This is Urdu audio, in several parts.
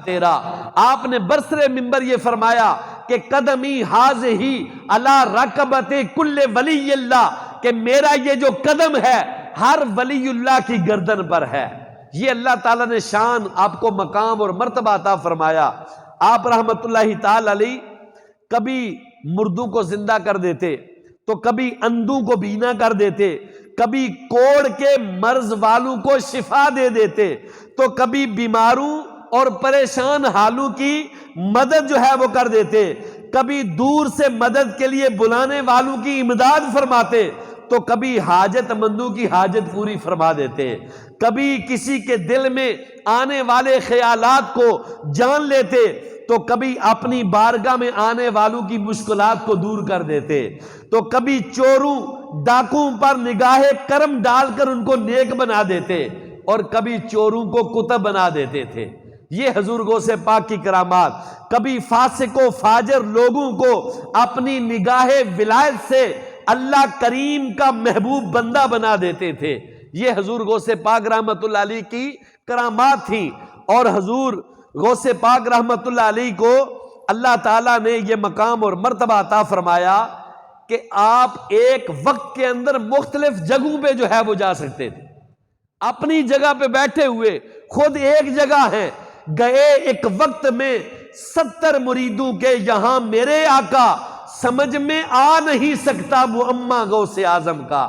تیرا. آپ نے برسر منبر یہ فرمایا کہ قدمی حاضہی علی رکبت کل ولی اللہ، کہ میرا یہ جو قدم ہے ہر ولی اللہ کی گردن پر ہے. یہ اللہ تعالیٰ نے شان آپ کو مقام اور مرتبہ عطا فرمایا. آپ رحمت اللہ تعالی علیہ کبھی مردوں کو زندہ کر دیتے تو کبھی اندھوں کو بینا کر دیتے، کبھی کوڑ کے مرض والوں کو شفا دے دیتے، تو کبھی بیماروں اور پریشان حالوں کی مدد جو ہے وہ کر دیتے، کبھی دور سے مدد کے لیے بلانے والوں کی امداد فرماتے، تو کبھی حاجت مندوں کی حاجت پوری فرما دیتے، کبھی کسی کے دل میں آنے والے خیالات کو جان لیتے، تو کبھی اپنی بارگاہ میں آنے والوں کی مشکلات کو دور کر دیتے، تو کبھی چوروں ڈاکوں پر نگاہ کرم ڈال کر ان کو نیک بنا دیتے، اور کبھی چوروں کو کتب بنا دیتے تھے. یہ حضور غوث پاک کی کرامات. کبھی فاسق و فاجر لوگوں کو اپنی نگاہ ولایت سے اللہ کریم کا محبوب بندہ بنا دیتے تھے. یہ حضور غوث پاک رحمت اللہ علیہ کی کرامات تھیں. اور حضور غوث پاک رحمت اللہ علیہ کو اللہ تعالیٰ نے یہ مقام اور مرتبہ عطا فرمایا کہ آپ ایک وقت کے اندر مختلف جگہوں پہ جو ہے وہ جا سکتے تھے. اپنی جگہ پہ بیٹھے ہوئے خود ایک جگہ ہیں، گئے ایک وقت میں 70 مریدوں کے یہاں میرے آقا سمجھ میں آ نہیں سکتا معمہ غوث اعظم کا.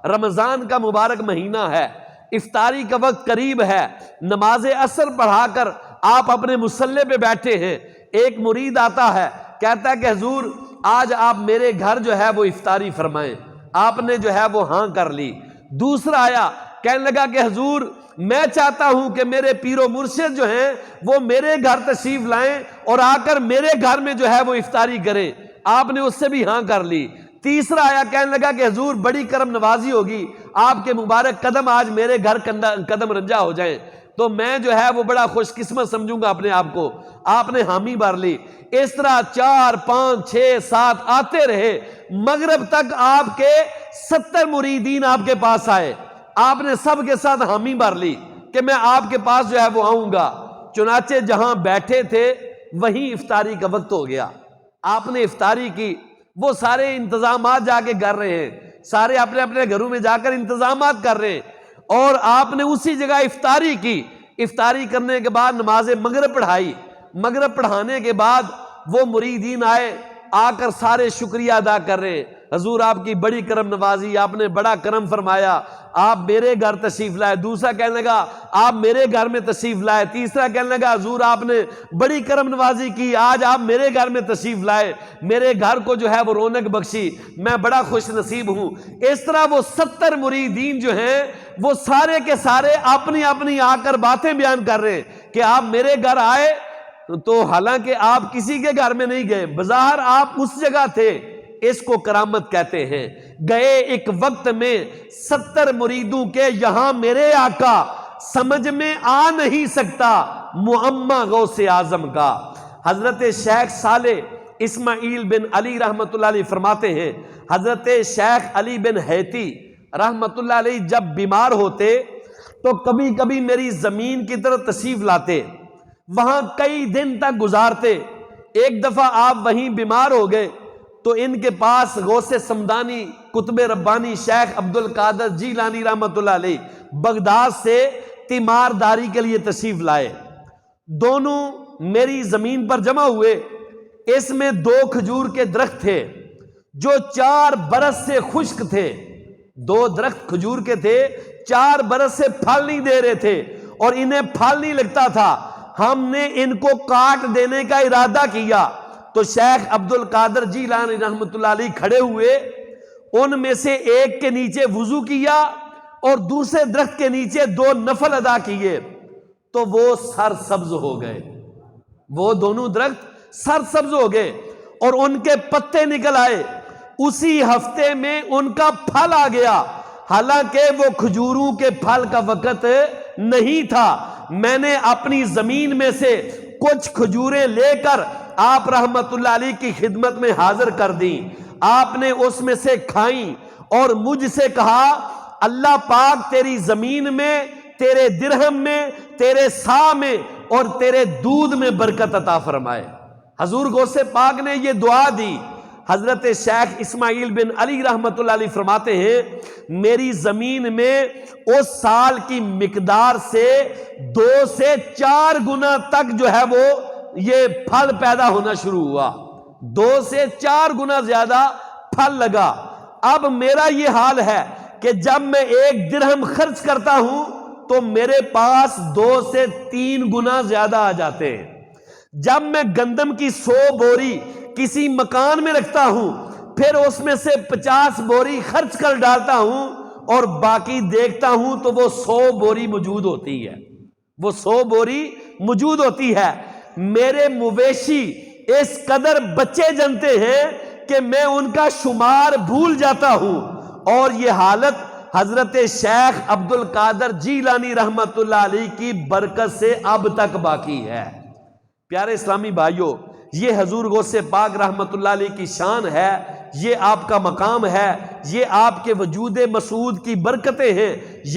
رمضان کا مبارک مہینہ ہے، افطاری کا وقت قریب ہے، نماز عصر پڑھا کر آپ اپنے مصلی پہ بیٹھے ہیں. ایک مرید آتا ہے، کہتا ہے کہ حضور آج آپ میرے گھر جو ہے وہ افطاری فرمائیں. آپ نے جو ہے وہ ہاں کر لی. دوسرا آیا، کہنے لگا کہ حضور میں چاہتا ہوں کہ میرے پیر و مرشد جو ہیں وہ میرے گھر تشریف لائیں اور آ کر میرے گھر میں جو ہے وہ افطاری کریں. آپ نے اس سے بھی ہاں کر لی. تیسرا آیا، کہنے لگا کہ حضور بڑی کرم نوازی ہوگی، آپ کے مبارک قدم آج میرے گھر قدم رنجا ہو جائیں تو میں جو ہے وہ بڑا خوش قسمت سمجھوں گا اپنے آپ کو. آپ نے حامی بھر لی. اس طرح 4 5 6 7 آتے رہے. مغرب تک آپ کے 70 مریدین آپ کے پاس آئے. آپ نے سب کے ساتھ حامی بھر لی کہ میں آپ کے پاس جو ہے وہ آؤں گا. چنانچہ جہاں بیٹھے تھے وہیں افطاری کا وقت ہو گیا. آپ نے افطاری کی. وہ سارے انتظامات جا کے کر رہے ہیں، سارے اپنے اپنے گھروں میں جا کر انتظامات کر رہے ہیں، اور آپ نے اسی جگہ افطاری کی. افطاری کرنے کے بعد نماز مغرب پڑھائی. مغرب پڑھانے کے بعد وہ مریدین آئے، آ کر سارے شکریہ ادا کر رہے ہیں، حضور آپ کی بڑی کرم نوازی، آپ نے بڑا کرم فرمایا، آپ میرے گھر تشریف لائے. دوسرا کہنے لگا آپ میرے گھر میں تشریف لائے. تیسرا کہنے لگا حضور آپ نے بڑی کرم نوازی کی، آج آپ میرے گھر میں تشریف لائے، میرے گھر کو جو ہے وہ رونق بخشی، میں بڑا خوش نصیب ہوں. اس طرح وہ 70 مریدین جو ہیں وہ سارے کے سارے اپنی اپنی آ کر باتیں بیان کر رہے ہیں کہ آپ میرے گھر آئے تو حالانکہ آپ کسی کے گھر میں نہیں گئے، بظاہر آپ اس جگہ تھے. اس کو کرامت کہتے ہیں. گئے ایک وقت میں 70 مریدوں کے یہاں میرے آقا سمجھ میں آ نہیں سکتا معمہ غوث اعظم کا. حضرت شیخ صالح اسماعیل بن علی رحمت اللہ علیہ فرماتے ہیں، حضرت شیخ علی بن حیتی رحمت اللہ علیہ جب بیمار ہوتے تو کبھی کبھی میری زمین کی طرف تشریف لاتے، وہاں کئی دن تک گزارتے. ایک دفعہ آپ وہیں بیمار ہو گئے تو ان کے پاس غوث سمدانی قطب ربانی شیخ عبد القادر جیلانی رحمت اللہ علیہ بغداد سے تیمارداری کے لیے تشریف لائے. دونوں میری زمین پر جمع ہوئے. اس میں 2 کھجور کے درخت تھے جو 4 برس سے خشک تھے. 2 درخت کھجور کے تھے، 4 برس سے پھل نہیں دے رہے تھے اور انہیں پھل نہیں لگتا تھا. ہم نے ان کو کاٹ دینے کا ارادہ کیا تو شیخ عبد القادر جیلانی رحمت اللہ علیہ کھڑے ہوئے، ان میں سے ایک کے نیچے وضو کیا اور دوسرے درخت کے نیچے 2 نفل ادا کیے تو وہ سرسبز ہو گئے. وہ دونوں درخت سرسبز ہو گئے اور ان کے پتے نکل آئے. اسی ہفتے میں ان کا پھل آ گیا، حالانکہ وہ کھجوروں کے پھل کا وقت نہیں تھا. میں نے اپنی زمین میں سے کچھ کھجوریں لے کر آپ رحمت اللہ علیہ کی خدمت میں حاضر کر دیں. آپ نے اس میں سے کھائیں اور مجھ سے کہا اللہ پاک تیری زمین میں، تیرے درہم میں، تیرے سا میں اور تیرے دودھ میں برکت عطا فرمائے۔ حضور غوث پاک نے یہ دعا دی۔ حضرت شیخ اسماعیل بن علی رحمت اللہ علیہ فرماتے ہیں میری زمین میں اس سال کی مقدار سے 2 سے 4 گنا تک جو ہے وہ یہ پھل پیدا ہونا شروع ہوا، 2 سے 4 گنا زیادہ پھل لگا۔ اب میرا یہ حال ہے کہ جب میں 1 درہم خرچ کرتا ہوں تو میرے پاس 2 سے 3 گنا زیادہ آ جاتے ہیں۔ جب میں گندم کی 100 بوری کسی مکان میں رکھتا ہوں پھر اس میں سے 50 بوری خرچ کر ڈالتا ہوں اور باقی دیکھتا ہوں تو وہ 100 بوری موجود ہوتی ہے، وہ 100 بوری موجود ہوتی ہے۔ میرے مویشی اس قدر بچے جنتے ہیں کہ میں ان کا شمار بھول جاتا ہوں، اور یہ حالت حضرت شیخ عبد القادر جیلانی رحمت اللہ علیہ کی برکت سے اب تک باقی ہے۔ پیارے اسلامی بھائیوں، یہ حضور غوث پاک رحمت اللہ علیہ کی شان ہے، یہ آپ کا مقام ہے، یہ آپ کے وجود مسعود کی برکتیں ہیں۔